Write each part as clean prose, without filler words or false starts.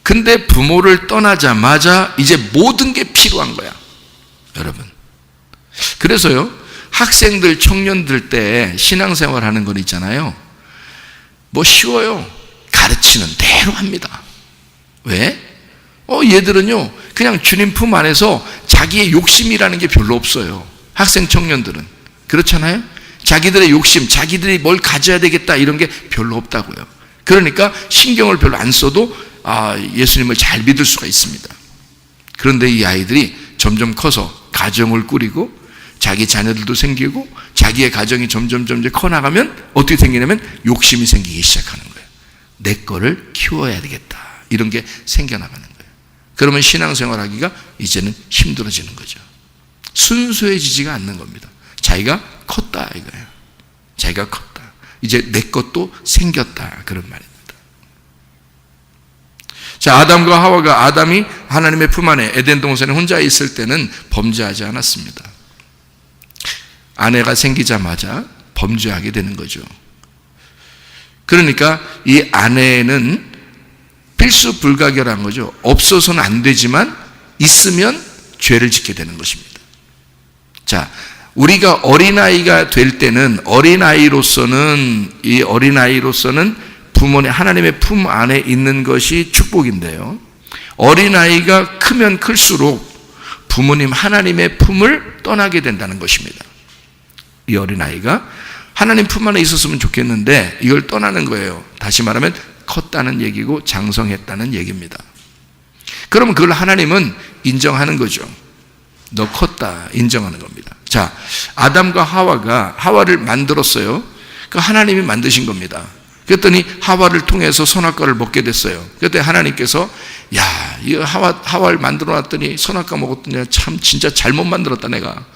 근데 부모를 떠나자마자 이제 모든 게 필요한 거야, 여러분. 그래서요, 학생들, 청년들 때 신앙생활 하는 건 있잖아요. 뭐 쉬워요. 가르치는 대로 합니다. 왜? 얘들은요, 그냥 주님 품 안에서 자기의 욕심이라는 게 별로 없어요. 학생, 청년들은. 그렇잖아요? 자기들의 욕심, 자기들이 뭘 가져야 되겠다 이런 게 별로 없다고요. 그러니까 신경을 별로 안 써도 예수님을 잘 믿을 수가 있습니다. 그런데 이 아이들이 점점 커서 가정을 꾸리고 자기 자녀들도 생기고 자기의 가정이 점점 커나가면 어떻게 생기냐면 욕심이 생기기 시작하는 거예요. 내 거를 키워야 되겠다, 이런 게 생겨나가는 거예요. 그러면 신앙생활 하기가 이제는 힘들어지는 거죠. 순수해지지가 않는 겁니다. 자기가 컸다 이거예요. 자기가 컸다, 이제 내 것도 생겼다, 그런 말입니다. 자, 아담과 하와가, 아담이 하나님의 품 안에 에덴 동산에 혼자 있을 때는 범죄하지 않았습니다. 아내가 생기자마자 범죄하게 되는 거죠. 그러니까 이 아내는 필수 불가결한 거죠. 없어서는 안 되지만 있으면 죄를 짓게 되는 것입니다. 자, 우리가 어린아이가 될 때는 어린아이로서는 부모님 하나님의 품 안에 있는 것이 축복인데요, 어린아이가 크면 클수록 부모님 하나님의 품을 떠나게 된다는 것입니다. 이 어린아이가 하나님 품 안에 있었으면 좋겠는데 이걸 떠나는 거예요. 다시 말하면 컸다는 얘기고 장성했다는 얘기입니다. 그러면 그걸 하나님은 인정하는 거죠. 너 컸다, 인정하는 겁니다. 자, 아담과 하와가 하와를 만들었어요. 그 하나님이 만드신 겁니다. 그랬더니 하와를 통해서 선악과를 먹게 됐어요. 그때 하나님께서 야, 이 하와를 만들어 놨더니 선악과 먹었더니 참 진짜 잘못 만들었다 내가.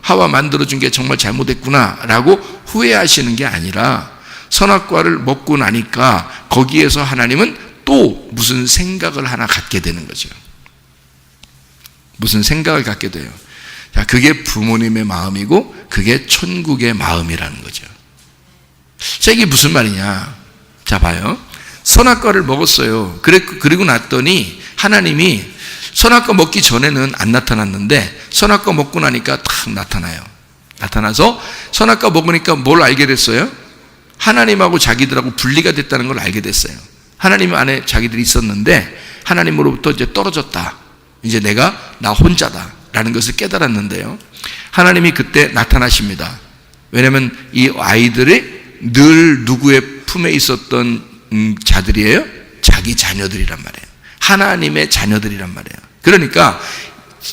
하와 만들어준 게 정말 잘못했구나 라고 후회하시는 게 아니라 선악과를 먹고 나니까 거기에서 하나님은 또 무슨 생각을 하나 갖게 되는 거죠. 무슨 생각을 갖게 돼요. 자, 그게 부모님의 마음이고 그게 천국의 마음이라는 거죠. 자, 이게 무슨 말이냐? 자, 봐요. 선악과를 먹었어요. 그리고 났더니 하나님이 선악과 먹기 전에는 안 나타났는데 선악과 먹고 나니까 탁 나타나요. 나타나서 선악과 먹으니까 뭘 알게 됐어요? 하나님하고 자기들하고 분리가 됐다는 걸 알게 됐어요. 하나님 안에 자기들이 있었는데 하나님으로부터 이제 떨어졌다. 이제 나 혼자다 라는 것을 깨달았는데요, 하나님이 그때 나타나십니다. 왜냐하면 이 아이들이 늘 누구의 품에 있었던 자들이에요? 자기 자녀들이란 말이에요. 하나님의 자녀들이란 말이에요. 그러니까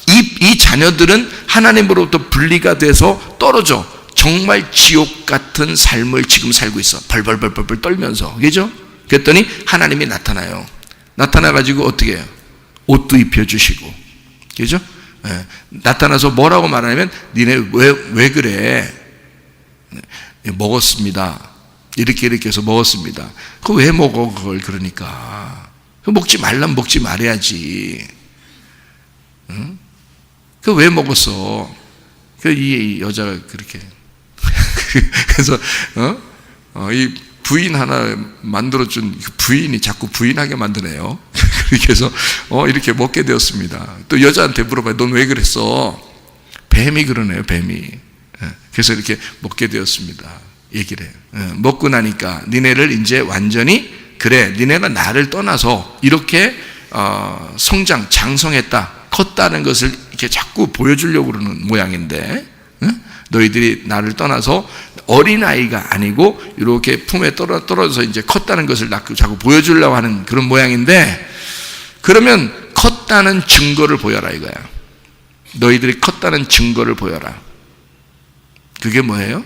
이 자녀들은 하나님으로부터 분리가 돼서 떨어져 정말 지옥 같은 삶을 지금 살고 있어. 벌벌 떨면서. 그죠? 그랬더니 하나님이 나타나요. 나타나가지고 어떻게 해요? 옷도 입혀주시고. 그죠? 네. 나타나서 뭐라고 말하냐면 니네 왜 그래? 먹었습니다. 이렇게 해서 먹었습니다. 그거 왜 먹어 그걸? 그러니까 먹지 말라면 먹지 말아야지. 응? 그거 왜 먹었어? 이 여자가 그렇게 그래서 이 부인 하나 만들어준 부인이 자꾸 부인하게 만드네요. 그렇게 해서 이렇게 먹게 되었습니다. 또 여자한테 물어봐요. 넌 왜 그랬어? 뱀이 그러네요. 뱀이. 그래서 이렇게 먹게 되었습니다. 얘기를 해요. 먹고 나니까 니네를 이제 완전히 그래, 니네가 나를 떠나서 이렇게 성장, 장성했다, 컸다는 것을 이렇게 자꾸 보여주려고 그러는 모양인데, 너희들이 나를 떠나서 어린아이가 아니고 이렇게 품에 떨어져서 이제 컸다는 것을 자꾸 보여주려고 하는 그런 모양인데, 그러면 컸다는 증거를 보여라 이거야. 너희들이 컸다는 증거를 보여라. 그게 뭐예요?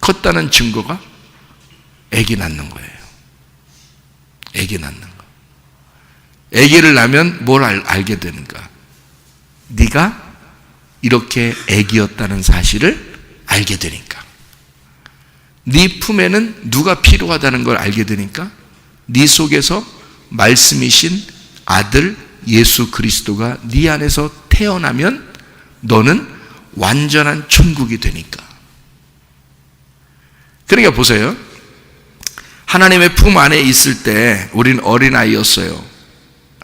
컸다는 증거가 아기 낳는 거예요. 아기 낳는 거. 아기를 낳으면 뭘 알게 되는가? 네가 이렇게 아기였다는 사실을 알게 되니까. 네 품에는 누가 필요하다는 걸 알게 되니까 네 속에서 말씀이신 아들 예수 그리스도가 네 안에서 태어나면 너는 완전한 천국이 되니까. 그러니까 보세요. 하나님의 품 안에 있을 때 우린 어린아이였어요.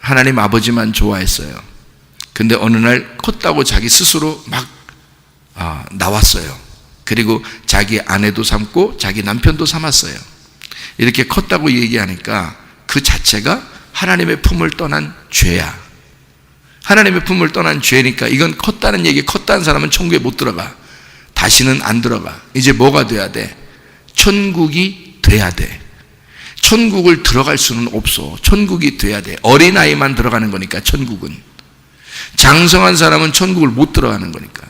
하나님 아버지만 좋아했어요. 근데 어느 날 컸다고 자기 스스로 막 나왔어요. 그리고 자기 아내도 삼고 자기 남편도 삼았어요. 이렇게 컸다고 얘기하니까 그 자체가 하나님의 품을 떠난 죄야. 하나님의 품을 떠난 죄니까 이건 컸다는 얘기, 컸다는 사람은 천국에 못 들어가. 다시는 안 들어가. 이제 뭐가 돼야 돼? 천국이 돼야 돼. 천국을 들어갈 수는 없어. 천국이 돼야 돼. 어린아이만 들어가는 거니까 천국은. 장성한 사람은 천국을 못 들어가는 거니까.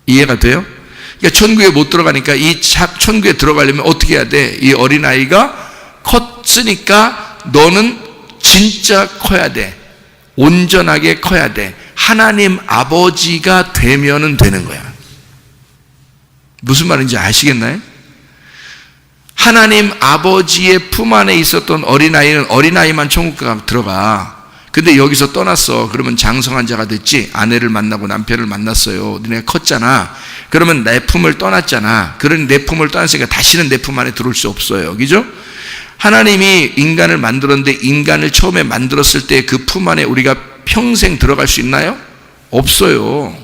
이해가 돼요? 그러니까 천국에 못 들어가니까 이 천국에 들어가려면 어떻게 해야 돼? 이 어린아이가 컸으니까 너는 진짜 커야 돼. 온전하게 커야 돼. 하나님 아버지가 되면은 되는 거야. 무슨 말인지 아시겠나요? 하나님 아버지의 품 안에 있었던 어린아이는 어린아이만 천국 들어가. 근데 여기서 떠났어. 그러면 장성한 자가 됐지. 아내를 만나고 남편을 만났어요. 너네가 컸잖아. 그러면 내 품을 떠났잖아. 그러니 내 품을 떠났으니까 다시는 내 품 안에 들어올 수 없어요. 그죠? 하나님이 인간을 만들었는데 인간을 처음에 만들었을 때 그 품 안에 우리가 평생 들어갈 수 있나요? 없어요.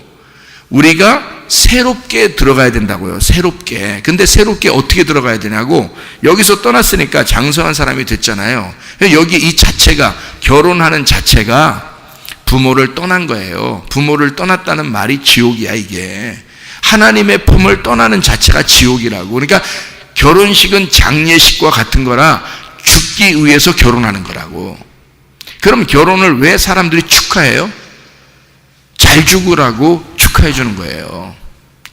우리가 새롭게 들어가야 된다고요. 새롭게. 근데 새롭게 어떻게 들어가야 되냐고, 여기서 떠났으니까 장성한 사람이 됐잖아요. 여기 이 자체가, 결혼하는 자체가 부모를 떠난 거예요. 부모를 떠났다는 말이 지옥이야, 이게. 하나님의 품을 떠나는 자체가 지옥이라고. 그러니까 결혼식은 장례식과 같은 거라 죽기 위해서 결혼하는 거라고. 그럼 결혼을 왜 사람들이 축하해요? 잘 죽으라고 축하해 주는 거예요.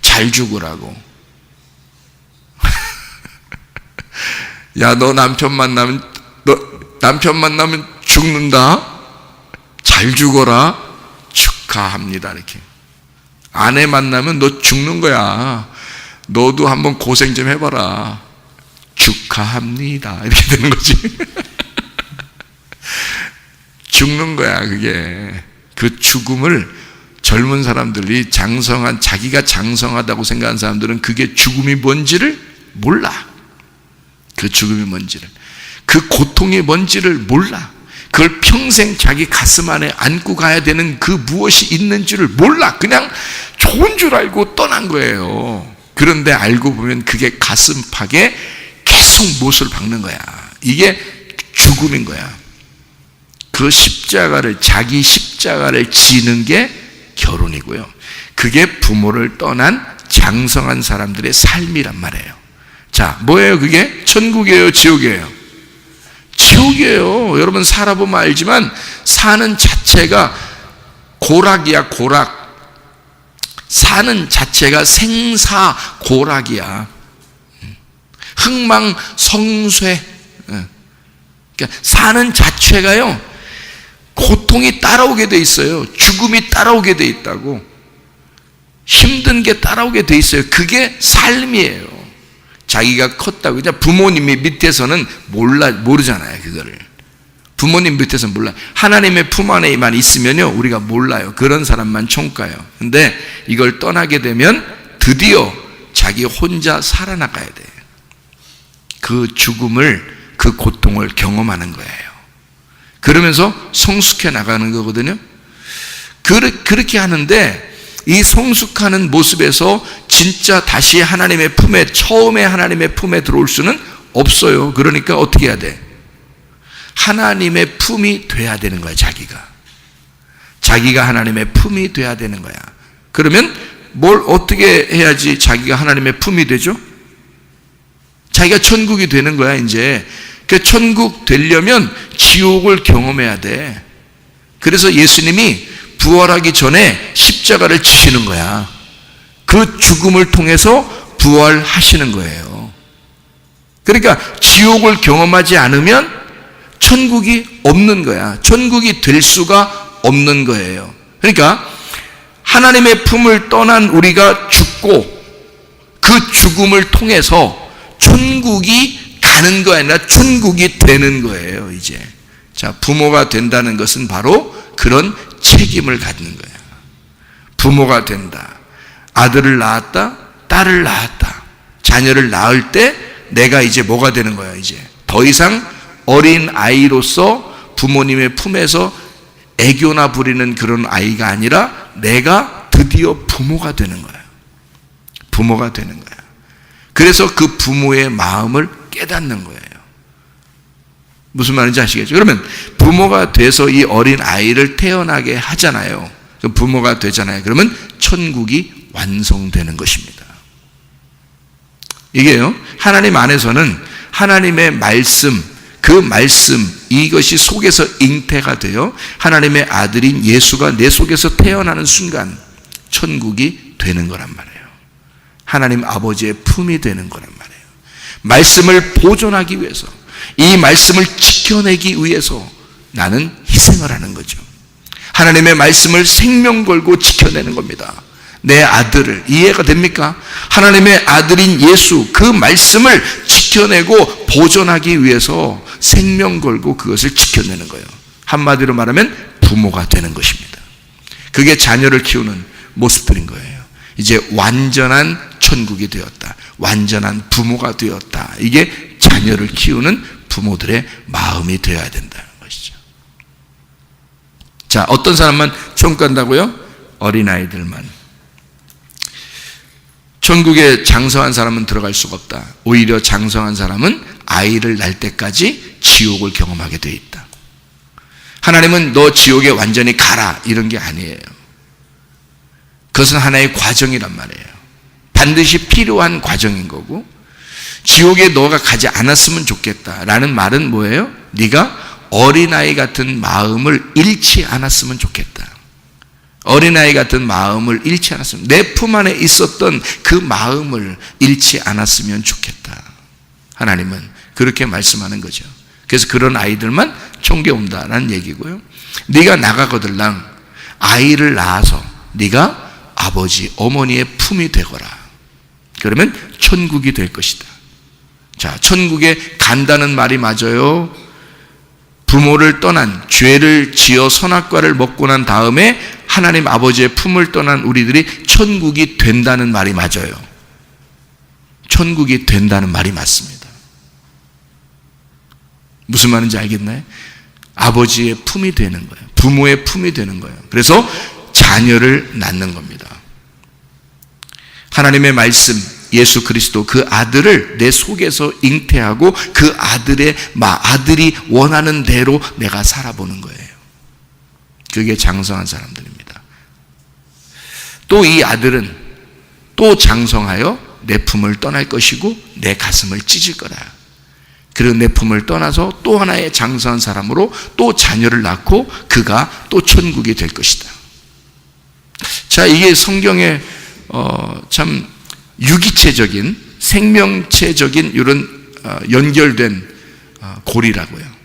잘 죽으라고. 야, 너 남편 만나면 죽는다? 잘 죽어라? 축하합니다. 이렇게. 아내 만나면 너 죽는 거야. 너도 한번 고생 좀 해봐라. 축하합니다. 이렇게 되는 거지. 죽는 거야, 그게. 그 죽음을 젊은 사람들이 자기가 장성하다고 생각하는 사람들은 그게 죽음이 뭔지를 몰라. 그 죽음이 뭔지를. 그 고통이 뭔지를 몰라. 그걸 평생 자기 가슴 안에 안고 가야 되는 그 무엇이 있는지를 몰라. 그냥 좋은 줄 알고 떠난 거예요. 그런데 알고 보면 그게 가슴팍에 계속 못을 박는 거야. 이게 죽음인 거야. 그 자기 십자가를 지는 게 결혼이고요. 그게 부모를 떠난 장성한 사람들의 삶이란 말이에요. 자, 뭐예요 그게? 천국이에요, 지옥이에요? 지옥이에요. 여러분 살아보면 알지만 사는 자체가 고락이야, 고락. 사는 자체가 생사고락이야. 흥망성쇠. 그러니까 사는 자체가요, 고통이 따라오게 돼 있어요. 죽음이 따라오게 돼 있다고. 힘든 게 따라오게 돼 있어요. 그게 삶이에요. 자기가 컸다고. 그냥 부모님이 밑에서는 모르잖아요, 그거를. 부모님 밑에서는 몰라. 하나님의 품 안에만 있으면요, 우리가 몰라요. 그런 사람만 천국 가요. 근데 이걸 떠나게 되면 드디어 자기 혼자 살아나가야 돼. 그 죽음을, 그 고통을 경험하는 거예요. 그러면서 성숙해 나가는 거거든요. 그렇게 하는데 이 성숙하는 모습에서 진짜 다시 하나님의 품에, 처음에 하나님의 품에 들어올 수는 없어요. 그러니까 어떻게 해야 돼? 하나님의 품이 돼야 되는 거야, 자기가 하나님의 품이 돼야 되는 거야. 그러면 뭘 어떻게 해야지 자기가 하나님의 품이 되죠? 자기가 천국이 되는 거야, 이제. 그 천국 되려면 지옥을 경험해야 돼. 그래서 예수님이 부활하기 전에 십자가를 지시는 거야. 그 죽음을 통해서 부활하시는 거예요. 그러니까 지옥을 경험하지 않으면 천국이 없는 거야. 천국이 될 수가 없는 거예요. 그러니까 하나님의 품을 떠난 우리가 죽고 그 죽음을 통해서 천국이 가는 거 아니라 천국이 되는 거예요, 이제. 자, 부모가 된다는 것은 바로 그런 책임을 갖는 거야. 부모가 된다. 아들을 낳았다, 딸을 낳았다. 자녀를 낳을 때 내가 이제 뭐가 되는 거야, 이제. 더 이상 어린 아이로서 부모님의 품에서 애교나 부리는 그런 아이가 아니라 내가 드디어 부모가 되는 거예요. 부모가 되는 거예요. 그래서 그 부모의 마음을 깨닫는 거예요. 무슨 말인지 아시겠죠? 그러면 부모가 돼서 이 어린 아이를 태어나게 하잖아요. 부모가 되잖아요. 그러면 천국이 완성되는 것입니다. 이게요, 하나님 안에서는 하나님의 말씀, 그 말씀, 이것이 속에서 잉태가 되어 하나님의 아들인 예수가 내 속에서 태어나는 순간 천국이 되는 거란 말이에요. 하나님 아버지의 품이 되는 거란 말이에요. 말씀을 보존하기 위해서, 이 말씀을 지켜내기 위해서 나는 희생을 하는 거죠. 하나님의 말씀을 생명 걸고 지켜내는 겁니다. 내 아들을, 이해가 됩니까? 하나님의 아들인 예수, 그 말씀을 지켜내고 보존하기 위해서 생명 걸고 그것을 지켜내는 거예요. 한마디로 말하면 부모가 되는 것입니다. 그게 자녀를 키우는 모습들인 거예요. 이제 완전한 천국이 되었다. 완전한 부모가 되었다. 이게 자녀를 키우는 부모들의 마음이 되어야 된다는 것이죠. 자, 어떤 사람만 천국 간다고요? 어린아이들만. 천국에 장성한 사람은 들어갈 수가 없다. 오히려 장성한 사람은 아이를 낳을 때까지 지옥을 경험하게 되어 있다. 하나님은 너 지옥에 완전히 가라 이런 게 아니에요. 그것은 하나의 과정이란 말이에요. 반드시 필요한 과정인 거고, 지옥에 너가 가지 않았으면 좋겠다라는 말은 뭐예요? 네가 어린아이 같은 마음을 잃지 않았으면 좋겠다. 어린아이 같은 마음을 잃지 않았으면, 내 품 안에 있었던 그 마음을 잃지 않았으면 좋겠다. 하나님은 그렇게 말씀하는 거죠. 그래서 그런 아이들만 천국에 온다라는 얘기고요. 네가 나가거들랑 아이를 낳아서 네가 아버지, 어머니의 품이 되거라. 그러면 천국이 될 것이다. 자, 천국에 간다는 말이 맞아요. 부모를 떠난, 죄를 지어 선악과를 먹고 난 다음에 하나님 아버지의 품을 떠난 우리들이 천국이 된다는 말이 맞아요. 천국이 된다는 말이 맞습니다. 무슨 말인지 알겠나요? 아버지의 품이 되는 거예요. 부모의 품이 되는 거예요. 그래서 자녀를 낳는 겁니다. 하나님의 말씀, 예수 그리스도, 그 아들을 내 속에서 잉태하고 그 아들이 원하는 대로 내가 살아보는 거예요. 그게 장성한 사람들입니다. 또 이 아들은 또 장성하여 내 품을 떠날 것이고 내 가슴을 찢을 거다. 그리고 내 품을 떠나서 또 하나의 장성한 사람으로 또 자녀를 낳고 그가 또 천국이 될 것이다. 자, 이게 성경의 참 유기체적인, 생명체적인 이런 연결된 고리라고요.